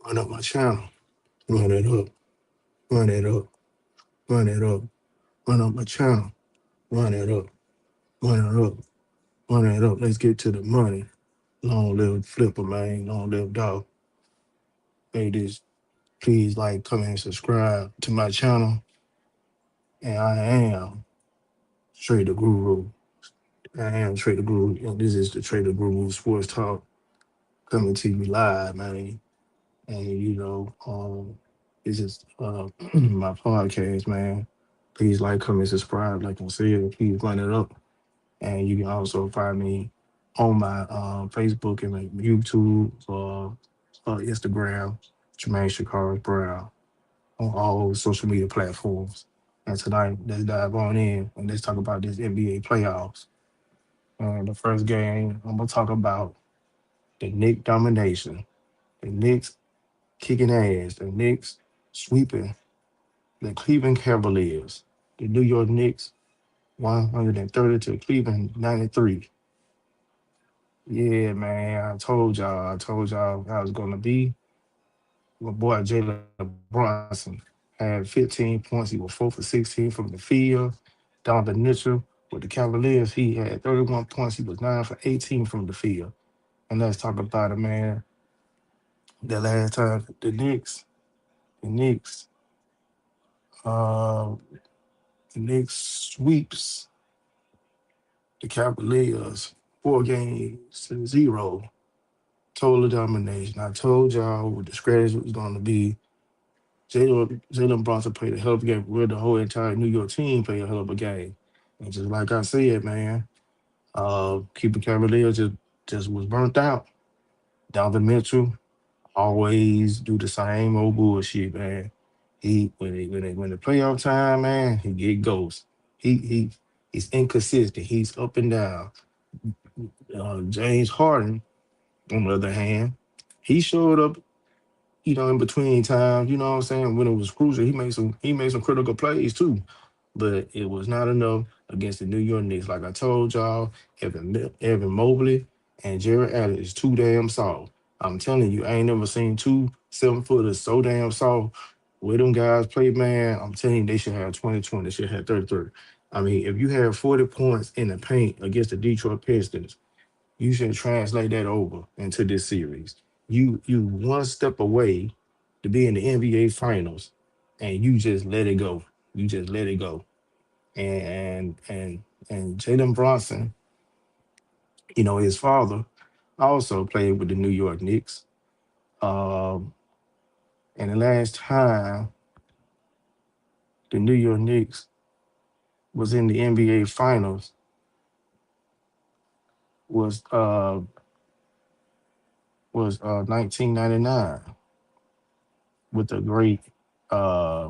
Run up my channel. Run it up. Run it up. Run it up. Run up my channel. Run it up. Run it up. Run it up. Let's get to the money. Long live Flipper, man. Long live dog. Hey, this. Please like, comment, and subscribe to my channel. And I am Trader Guru. I am Trader Guru. And this is the Trader Guru Sports Talk coming to you live, man. And this is my podcast, man. Please like, comment, subscribe, like I said. Please run it up. And you can also find me on my Facebook and my YouTube, Instagram, Jermaine Shakar Brown, on all social media platforms. And tonight, let's dive on in and let's talk about this NBA playoffs. The first game, I'm gonna talk about the Knicks domination, the Knicks kicking ass, the Knicks sweeping the Cleveland Cavaliers, the New York Knicks 130 to Cleveland 93. Yeah, man, I told y'all how it's gonna be. My boy Jalen Brunson had 15 points. He was 4 for 16 from the field. Donovan Mitchell with the Cavaliers, he had 31 points. He was 9 for 18 from the field. And let's talk about it, man. The last time the uh, the Knicks sweeps the Cavaliers 4 games to 0. Total domination. I told y'all what the strategy was going to be. Jalen Brunson played a hell of a game. Where the whole entire New York team played a hell of a game. And just like I said, man, Keeper Cavaliers just was burnt out. Donovan Mitchell always do the same old bullshit, man. He when the playoff time, man, he get ghost. He he's inconsistent. He's up and down. James Harden, on the other hand, he showed up, in between times. You know what I'm saying? When it was crucial, he made some critical plays too. But it was not enough against the New York Knicks. Like I told y'all, Evan Mobley and Jared Allen is too damn soft. I'm telling you, I ain't never seen 2 7-footers so damn soft. Where them guys play, man, I'm telling you, they should have 2020. They should have 33. I mean, if you have 40 points in the paint against the Detroit Pistons, you should translate that over into this series. You one step away to be in the NBA Finals, and you just let it go. You just let it go. And Jalen Bronson, his father also played with the New York Knicks. Um, and the last time the New York Knicks was in the NBA Finals was 1999 with the great uh,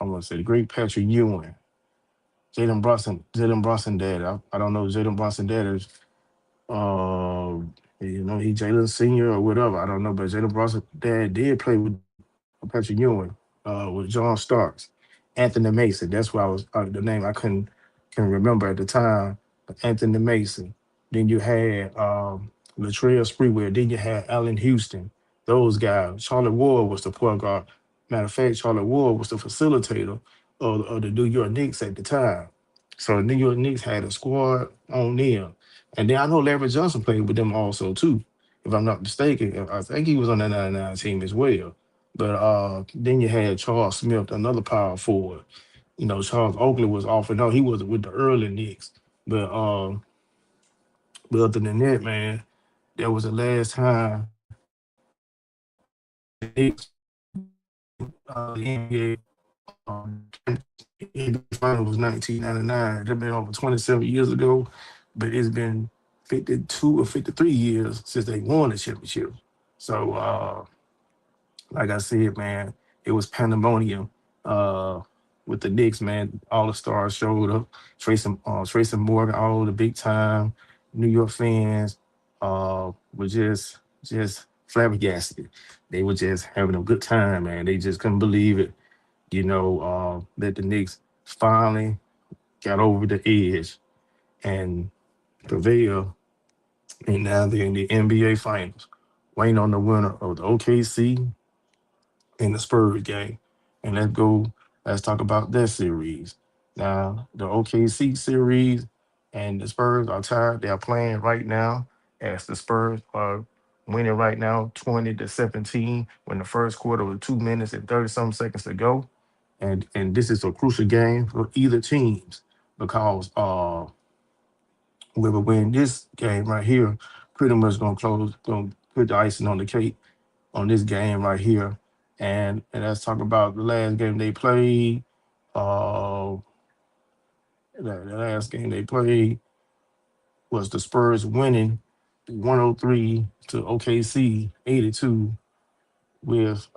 I'm gonna say the great Patrick Ewing. Jalen Brunson dad. I don't know Jalen Brunson dad is he Jalen Senior or whatever. I don't know, but Jalen Brunson dad did play with Patrick Ewing, with John Starks, Anthony Mason. That's why I was the name I can remember at the time. But Anthony Mason. Then you had Latrell Sprewell. Then you had Allen Houston. Those guys. Charlie Ward was the point guard. Matter of fact, Charlie Ward was the facilitator of the New York Knicks at the time. So the New York Knicks had a squad on them. And then I know Larry Johnson played with them also too, if I'm not mistaken. I think he was on that 99 team as well. But then you had Charles Smith, another power forward. Charles Oakley was off and on. He was with the early Knicks. But other than that, man, that was the last time the Knicks the NBA NBA final was 1999. That been over 27 years ago, but it's been 52 or 53 years since they won the championship. So, like I said, man, it was pandemonium uh, with the Knicks, man. All the stars showed up. Tracy Morgan, all the big time New York fans were just flabbergasted. They were just having a good time, man. They just couldn't believe it. That the Knicks finally got over the edge and prevail, and now they're in the NBA Finals. Waiting on the winner of the OKC and the Spurs game. And let's go, let's talk about that series. Now, the OKC series and the Spurs are tied. They are playing right now as the Spurs are winning right now 20-17 when the first quarter was 2 minutes and 30 some seconds to go. And this is a crucial game for either teams because whoever win this game right here pretty much gonna put the icing on the cake on this game right here. And let's talk about the last game they played. Uh, the last game they played was the Spurs winning 103 to OKC 82 with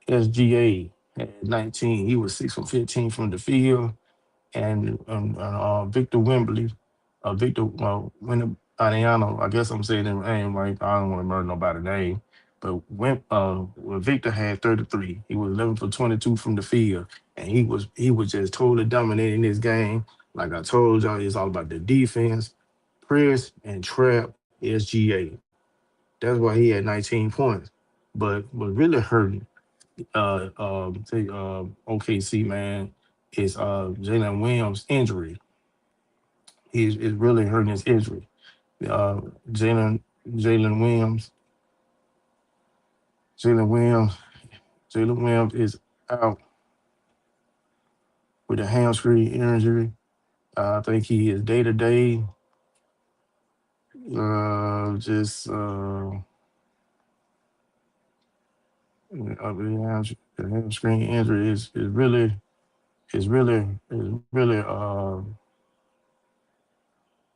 SGA at 19. He was 6 from 15 from the field, and Victor Wembley, Victor Ariano. I guess I'm saying the name right. I don't want to murder nobody's name, but well, Victor had 33. He was 11 for 22 from the field, and he was just totally dominating this game. Like I told y'all, it's all about the defense, press, and trap SGA. That's why he had 19 points. But what really hurting OKC man is Jalen Williams' injury. He's is really hurting his injury. Uh, Jalen Jalen Williams Jalen Williams Jalen Williams is out with a hamstring injury. I think he is day to day. Just the hamstring injury is really is really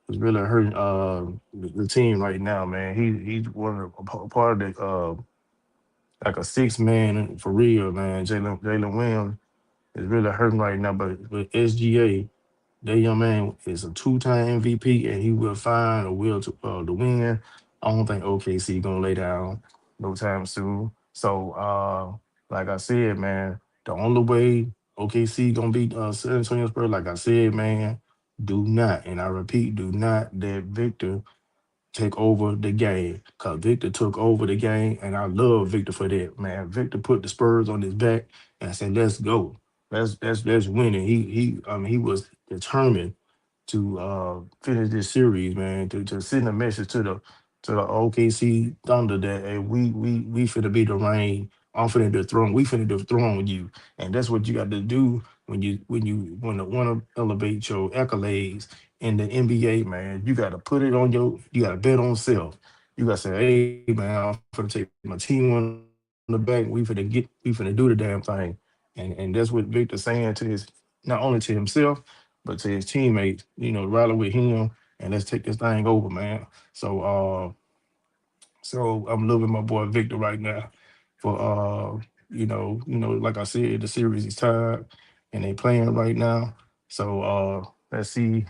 hurting the team right now, man. He's one of a part of the like a six man for real, man. Jalen Williams is really hurting right now, but SGA, that young man is a two-time MVP, and he will find a will to win. I don't think OKC gonna lay down no time soon. So, like I said, man, the only way OKC gonna beat San Antonio Spurs, like I said, man, do not, and I repeat, do not let Victor take over the game. Cause Victor took over the game, and I love Victor for that, man. Victor put the Spurs on his back and said, "Let's go, let's win." And he was determined to finish this series, man. To send a message to the OKC Thunder that hey, we finna be the rain. I'm finna dethrone. We finna dethrone you, and that's what you got to do when you want to elevate your accolades in the NBA, man. You got to put it on your. You got to bet on self. You got to say, hey, man, I'm finna take my team on the back. We finna do the damn thing, and that's what Victor's saying to his not only to himself but to his teammates. Rally with him and let's take this thing over, man. So I'm loving my boy Victor right now for like I said, the series is tied and they playing right now. So let's see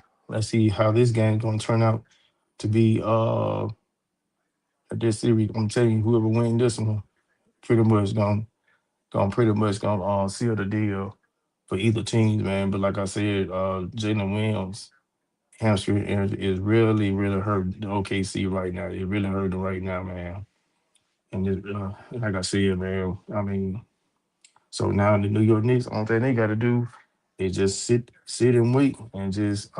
how this game's gonna turn out to be this series. I'm telling you, whoever win this one pretty much gonna pretty much gonna seal the deal for either teams, man. But like I said, Jalen Williams hamstring injury is really hurting the OKC right now. It really hurting right now, man. And like I said, man, I mean, so now the New York Knicks, only thing they got to do is just sit and wait, and just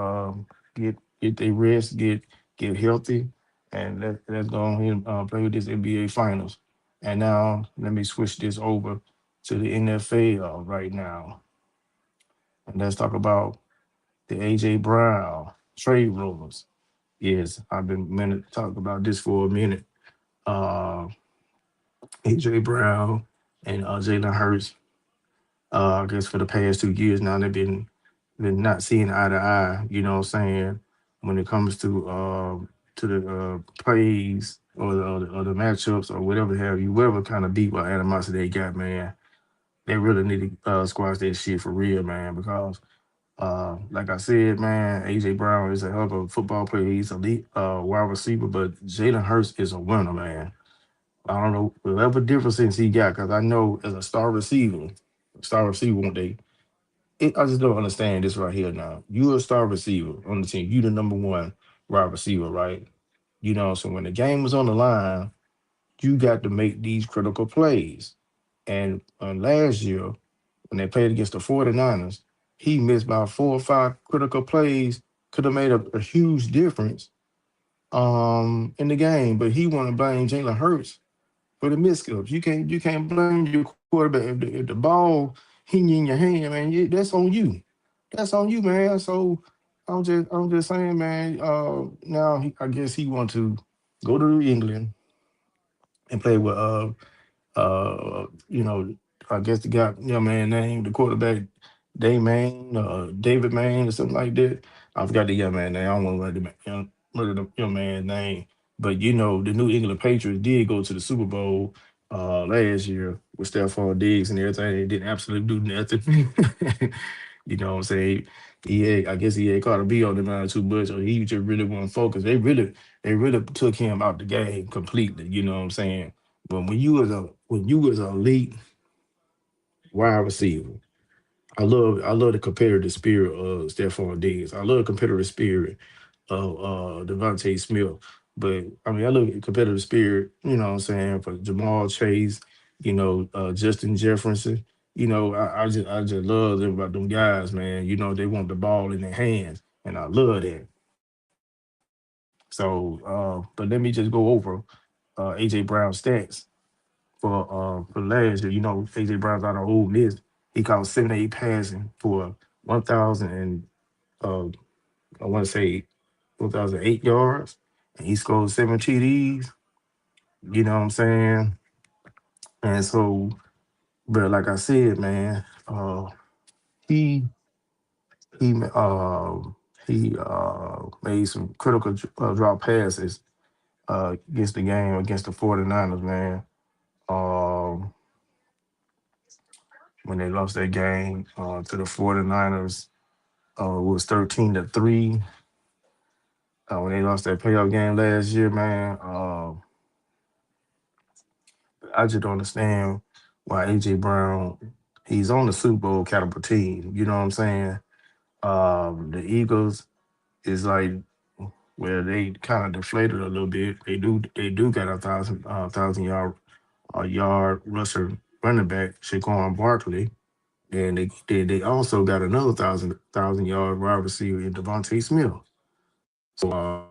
get their rest, get healthy, and let's go on here and play with this NBA Finals. And now let me switch this over to the NFL right now, and let's talk about the AJ Brown trade rumors. Yes, I've been meant to talk about this for a minute. Uh, AJ Brown and Jalen Hurts. I guess for the past 2 years now, they've been not seeing eye to eye. You know what I'm saying? When it comes to the plays or the matchups or whatever have you, whatever kind of beat or animosity they got, man, they really need to squash that shit for real, man. Because like I said, man, AJ Brown is a hell of a football player. He's a elite wide receiver, but Jalen Hurts is a winner, man. I don't know whatever difference he got, because I know as a star receiver one day. I just don't understand this right here now. You're a star receiver on the team. You the number one wide receiver, right? So when the game was on the line, you got to make these critical plays. And last year, when they played against the 49ers, he missed about 4 or 5 critical plays, could have made a huge difference in the game. But he want to blame Jalen Hurts for the miscues. You can't blame your quarterback if the ball hitting you in your hand, man. That's on you. That's on you, man. So I'm just saying, man. Now I guess he want to go to England and play with you know, I guess the guy, young man name, the quarterback, David Main or something like that. I forgot the young man name. I don't want to write the young man name. But the New England Patriots did go to the Super Bowl last year with Stephon Diggs and everything. They didn't absolutely do nothing. What I'm saying? I guess he had caught a B on the mind too much, or he just really wasn't focused. They really took him out the game completely. You know what I'm saying? But when you was a elite wide receiver, I love the competitive spirit of Stephon Diggs. I love the competitive spirit of Devontae Smith. But I mean I love the competitive spirit, what I'm saying, for Jamal Chase, Justin Jefferson. I just love them about them guys, man. They want the ball in their hands. And I love that. So but let me just go over AJ Brown stats for last year. AJ Brown's out of Ole Miss. He caught 78 passing for 1,000 and I want to say 1,008 yards, and he scored 7 TDs. You know what I'm saying? And so, but like I said, man, he he made some critical drop passes against the game against the 49ers, man. Um, when they lost that game to the 49ers, it was 13-3. When they lost that playoff game last year, man. I just don't understand why AJ Brown, he's on the Super Bowl caliber team. You know what I'm saying? The Eagles is like where they kind of deflated a little bit. They do got a thousand yard rusher running back, Saquon Barkley. And they also got another thousand yard wide receiver in Devontae Smith. So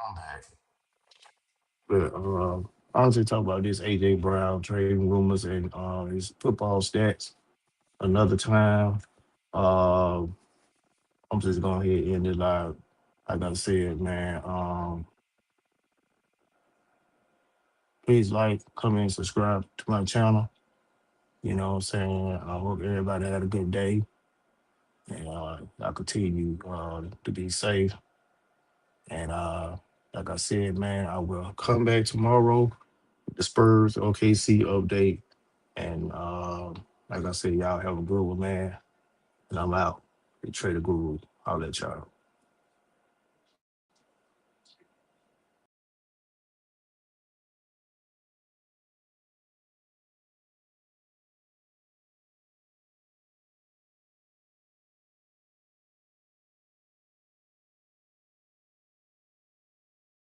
I'm back. But I was just talking about this AJ Brown trading rumors and his football stats another time. Uh, I'm just going ahead and end it like I said, man. Please like, comment, subscribe to my channel. You know what I'm saying? I hope everybody had a good day and I continue to be safe. And like I said, man, I will come back tomorrow with the Spurs OKC update. And like I said, y'all have a good one, man. And I'm out. The Trader Guru. I'll let y'all.